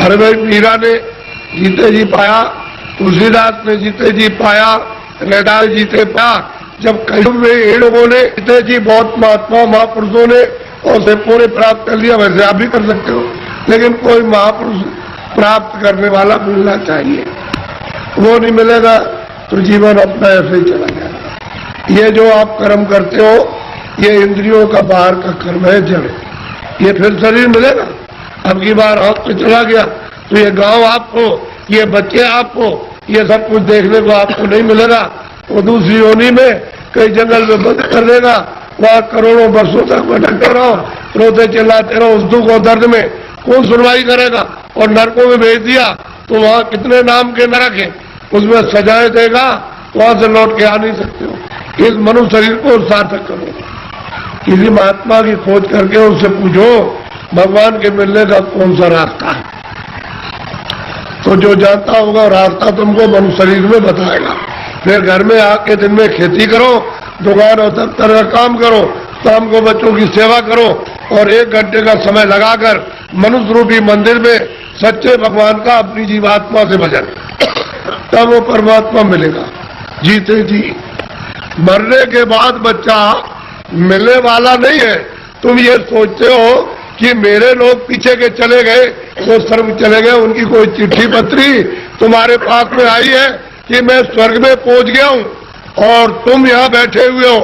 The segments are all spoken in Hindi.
अरे भाई, मीरा ने जीते जी पाया, तुलसीदास ने जीते जी पाया, रैदास जीते पाया। जब कलयुग में ये लोगों ने जीते जी बहुत महात्मा महापुरुषों ने और सिद्धों ने प्राप्त कर लिया, वैसे आप भी कर सकते हो। लेकिन कोई महापुरुष प्राप्त करने वाला मिलना चाहिए, वो नहीं मिलेगा तो जीवन अपना ऐसे ही चला जाएगा। ये जो आप कर्म करते हो, ये इंद्रियों का बाहर का कर्म है, जड़। ये फिर शरीर मिलेगा। अब की बार हाथ पे चला गया तो ये गांव आपको, ये बच्चे आपको, ये सब कुछ देखने को आपको नहीं मिलेगा। वो दूसरी योनि में कई जंगल में बंद कर देगा, वहां करोड़ों वर्षों तक भटकते रहो, रोते चिल्लाते रहो उस दुख और दर्द में। कौन सुनवाई करेगा? और नरकों में भेज दिया तो वहां कितने नाम के नरक है, उसमें सजाएं देगा, वहां से लौट के आ नहीं सकते हो। इस मनुष्य शरीर को सार्थक करो। किसी महात्मा की खोज करके उससे पूछो भगवान के मिलने का कौन सा रास्ता है, तो जो जानता होगा रास्ता तुमको मनुष्य शरीर में बताएगा। फिर घर में आके दिन में खेती करो, दुकान और दफ्तर का काम करो, शाम को बच्चों की सेवा करो और 1 घंटे का समय लगाकर मनुष्य रूपी मंदिर में सच्चे भगवान का अपनी जीवात्मा से भजन, तब वो परमात्मा मिलेगा जीते जी। मरने के बाद बच्चा मिलने वाला नहीं है। तुम ये सोचते हो कि मेरे लोग पीछे के चले गए, वो स्वर्ग चले गए, उनकी कोई चिट्ठी पत्री तुम्हारे पास में आई है कि मैं स्वर्ग में पहुंच गया हूं, और तुम यहाँ बैठे हुए हो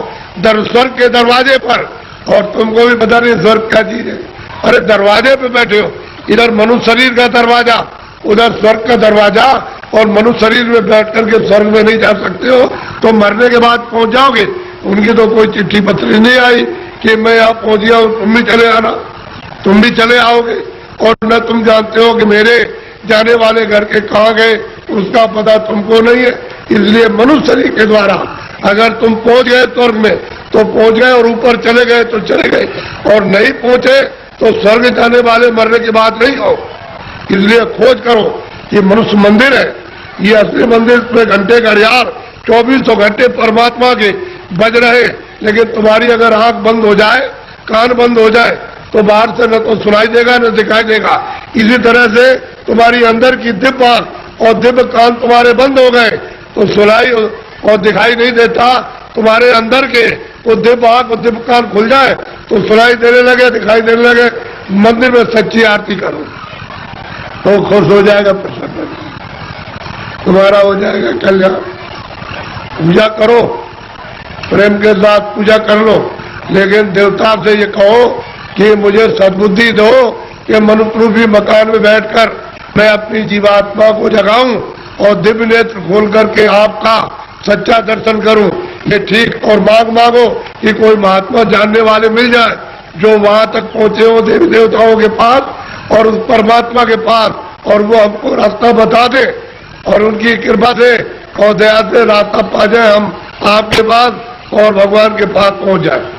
स्वर्ग के दरवाजे पर, और तुमको भी पता नहीं स्वर्ग क्या चीज है। अरे दरवाजे पे बैठे हो, इधर मनुष्य शरीर का दरवाजा, उधर स्वर्ग का दरवाजा, और मनुष्य शरीर में बैठ करके स्वर्ग में नहीं जा सकते हो, तो मरने के बाद पहुंच जाओगे। उनकी तो कोई चिट्ठी पत्री नहीं आई कि मैं यहाँ पहुंच गया हूँ, तुम भी चले आना। तुम भी चले आओगे, और न तुम जानते हो कि मेरे जाने वाले घर के कहाँ गए, उसका पता तुमको नहीं है। इसलिए मनुष्य शरीर के द्वारा अगर तुम पहुंच गए स्वर्ग में तो पहुंच गए, और ऊपर चले गए तो चले गए, और नहीं पहुंचे तो स्वर्ग जाने वाले मरने की बात नहीं हो। इसलिए खोज करो कि मनुष्य मंदिर है, ये असली मंदिर में घंटे घड़ियाल 2400 घंटे परमात्मा के बज रहे। लेकिन तुम्हारी अगर आंख बंद हो जाए, कान बंद हो जाए, तो बाहर से न तो सुनाई देगा न दिखाई देगा। इसी तरह से तुम्हारी अंदर की दिव्य आंख और दिव्य कान तुम्हारे बंद हो गए तो सुनाई और दिखाई नहीं देता। तुम्हारे अंदर के वो दिव्य आंख और दिव्य कान खुल जाए तो सुनाई देने लगे, दिखाई देने लगे। मंदिर में सच्ची आरती करो तो खुश हो जाएगा, प्रसन्न तुम्हारा हो जाएगा कल्याण। पूजा करो, प्रेम के साथ पूजा कर लो, लेकिन देवता से ये कहो कि मुझे सद्बुद्धि दो कि मनुष्य रूपी मकान में बैठकर मैं अपनी जीवात्मा को जगाऊं और दिव्य नेत्र खोल करके आपका सच्चा दर्शन करूं। ये ठीक, और मांगो कि कोई महात्मा जानने वाले मिल जाए जो वहां तक पहुंचे हो देवी देवताओं के पास और उस परमात्मा के पास, और वो हमको रास्ता बता दे, और उनकी कृपा से और दया से रास्ता पा जाए, हम आपके पास और भगवान के पास पहुंच जाए।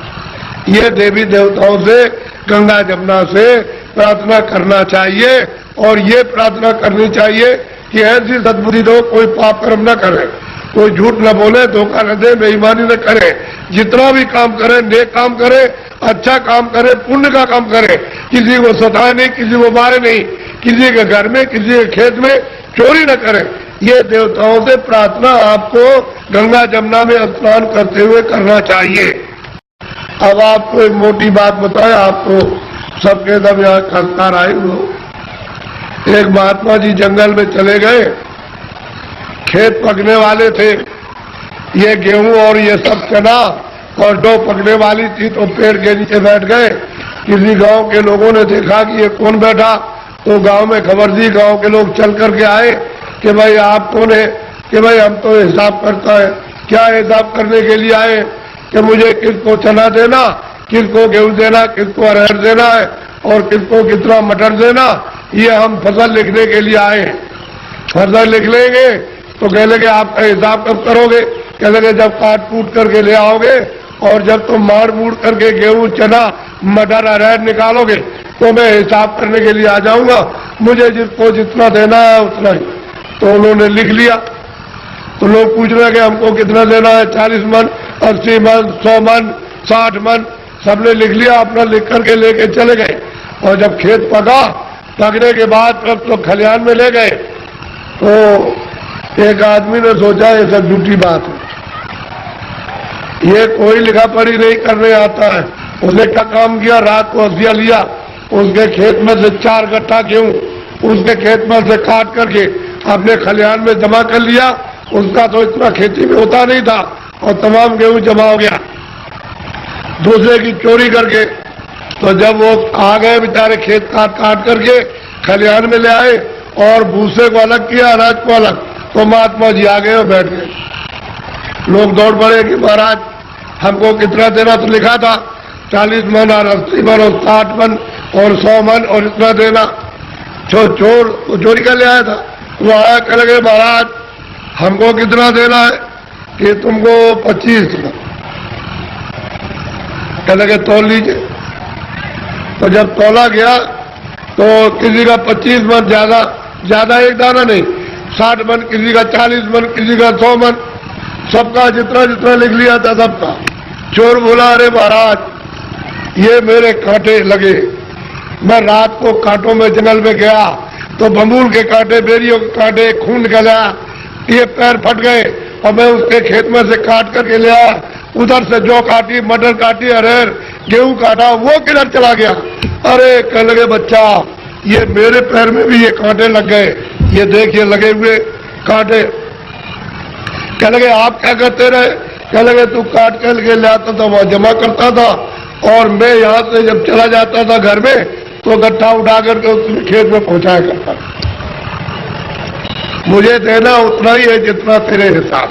ये देवी देवताओं से, गंगा जमुना से प्रार्थना करना चाहिए, और ये प्रार्थना करनी चाहिए कि ऐसी सद्बुद्धि दो कोई पाप कर्म न करे, कोई झूठ न बोले, धोखा न दे, बेईमानी न करे। जितना भी काम करे, नेक काम करे, अच्छा काम करे, पुण्य का काम करे, किसी को सताए नहीं, किसी को मारे नहीं, किसी के घर में, किसी के खेत में चोरी न करे। ये देवताओं से प्रार्थना आपको गंगा जमुना में स्नान करते हुए करना चाहिए। अब आपको एक मोटी बात बताए, आपको सबके सब यहाँ संस्कार आए हुए। एक महात्मा जी जंगल में चले गए, खेत पकने वाले थे, ये गेहूं और ये सब चना और डो पकने वाली थी, तो पेड़ के नीचे बैठ गए। किसी गांव के लोगों ने देखा कि ये कौन बैठा, तो गांव में खबर दी, गांव के लोग चल करके आए कि भाई आप कौन है, कि भाई हम तो हिसाब करता है। क्या हिसाब करने के लिए आए? कि मुझे किसको चना देना, किसको गेहूं देना, किसको अरहर देना है, और किसको कितना मटर देना, ये हम फसल लिखने के लिए आए। फसल लिख लेंगे तो कह लेंगे आपका हिसाब कब करोगे? कह लेंगे जब काट कूट करके ले आओगे, और जब तुम मार मूड़ करके गेहूं चना मटर अरहर निकालोगे तो मैं हिसाब करने के लिए आ जाऊंगा, मुझे जिसको जितना देना है उतना ही। तो उन्होंने लिख लिया। तो लोग पूछ रहे कि हमको कितना देना है, 40 मन, 80 मन, 100 मन, 60 मन, सबने लिख लिया। अपना लिख करके लेके चले गए, और जब खेत पका पकने के बाद जब तो खलिहान में ले गए तो एक आदमी ने सोचा ये सब झूठी बात है, ये कोई लिखा पढ़ी नहीं करने आता है। उसने क्या काम किया, रात को हंसिया लिया, उसके खेत में से 4 गट्ठा गेहूं उसके खेत में से काट करके अपने खलिहान में जमा कर लिया। उसका तो इतना खेती में होता नहीं था और तमाम गेहूं जमा हो गया दूसरे की चोरी करके। तो जब वो आ गए बेचारे खेत काट काट करके खलिहान में ले आए और भूसे को अलग किया, अनाज को अलग, तो महात्मा जी आ गए और बैठ गए। लोग दौड़ पड़े कि महाराज हमको कितना देना, तो लिखा था 40 मन और 80 मन और 60 मन और 100 मन और इतना देना। चोर वो चोरी कर ले आया था, वो आया कह लगे महाराज हमको कितना देना है, कि तुमको 25 मन। कह लगे तोल लीजिए। तो जब तोला गया तो किसी का 25 मन ज्यादा एक दाना नहीं, 60 मन, किसी का 40 मन, किसी का 100 मन, सबका जितना जितना लिख लिया था सबका। चोर बोला अरे महाराज ये मेरे कांटे लगे, मैं रात को कांटों में जंगल में गया तो बबूल के कांटे, बेरियों के कांटे, खून निकला, ये पैर फट गए और मैं उसके खेत में से काट करके ले आया। उधर से जौ काटी, मटर काटी, अरहर गेहूं काटा, वो किधर चला गया। अरे कह लगे बच्चा ये मेरे पैर में भी ये कांटे लग गए, ये देखिए लगे हुए कांटे। कह लगे आप क्या करते रहे, कह लगे तू काट कर के ले आता था, वहां जमा करता था और मैं यहां से जब चला जाता था घर में तो गट्ठा उठा करके उसने खेत में पहुंचाया करता। मुझे देना उतना ही है जितना तेरे हिसाब।